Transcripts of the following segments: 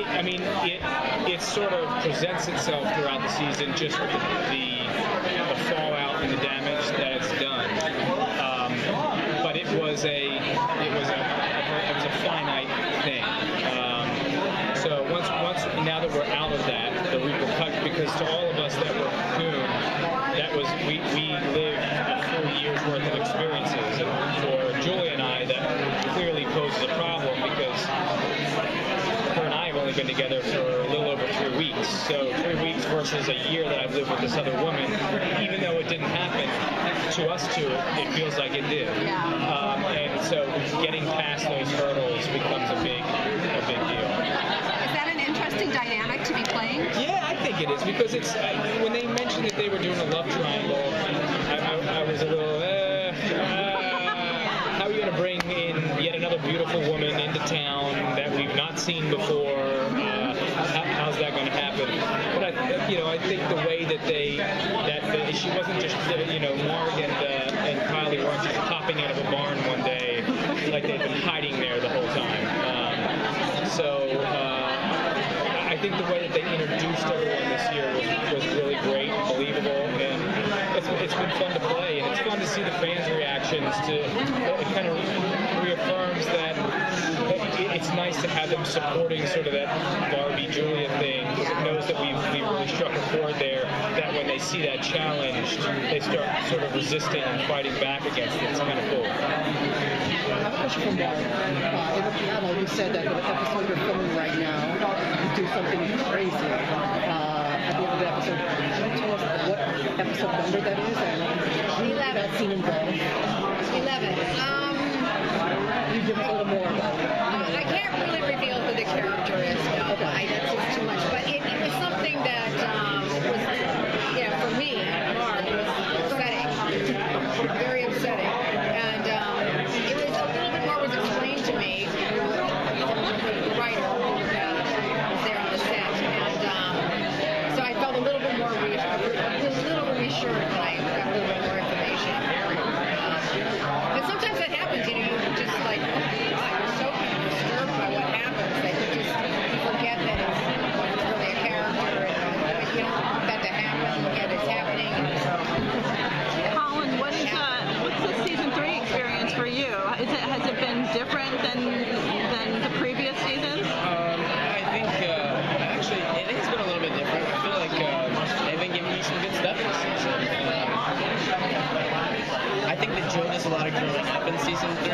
it sort of presents itself throughout the season, just with the fallout and the damage that it's done. But it was a finite thing. So once now that we're out of that, the repercussions, because to all of us that were cocoon, that was we lived a full year's worth of experiences, and for Julie and I, that clearly poses a problem because her and I have only been together for a little over 3 weeks. So 3 weeks versus a year that I've lived with this other woman, even though it didn't happen to us two, it feels like it did. And so getting past those hurdles becomes a big deal. Is that an interesting dynamic to be playing? Yeah, I think it is, because it's when they mentioned that they were doing a love triangle, I was a little, how are you going to bring in yet another beautiful woman into town that we've not seen before? How's that going to happen? But I think the way that she wasn't just, Marg and Kylie weren't just popping out of a barn one day like they'd been hiding there the whole time. I think the way that they introduced everyone this year was really great and believable, and it's been fun to play, and it's fun to see the fans' reactions. It kind of reaffirms that it's nice to have them supporting sort of that Barbie Julia thing, because it knows that we've really struck a chord there, that when they see that challenged, they start sort of resisting and fighting back against it. It's kind of cool. I have a question for Marg. In the panel, you said that with the episode you're filming right now, you do something crazy. At the end of the episode, can you tell us what episode number that is and who that scene involves? 11. You give us a little more about it. I can't really reveal who the character is. No, that's just too much. But it was something that was, for me, Marg, was upsetting. Very upsetting. And it was a little bit more was explained to me from the writer who was there on the set. And so I felt a little bit more reassured when I got a little bit more information. But sometimes that happens, you just like, oh my God, you're so kind of disturbed by what happens that you forget that it's really a character, and you don't want that to happen, yet it's happening. Colin, what's the season 3 experience for you? Has it been different than the previous seasons? I think actually it has been a little bit different. I feel like they've been giving me some good stuff this season. I think that Joe does a lot of growing up in season 3.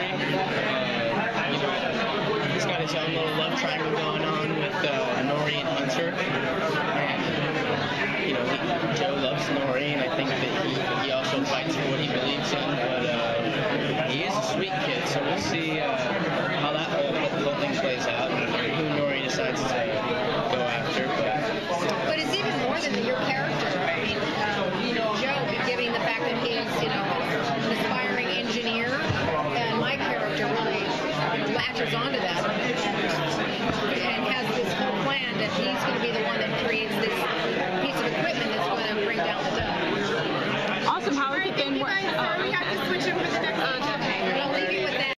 He's got his own little love triangle going on with Nori and Hunter. And, Joe loves Nori, and I think that he also fights for what he believes in. But he is a sweet kid, so we'll see how that whole thing plays out and who Nori decides to go after. But it's even more than your character. I mean, Joe, giving the fact that he's, an aspiring engineer, and my character really latches onto that and has this whole plan that he's going to be the one that creates this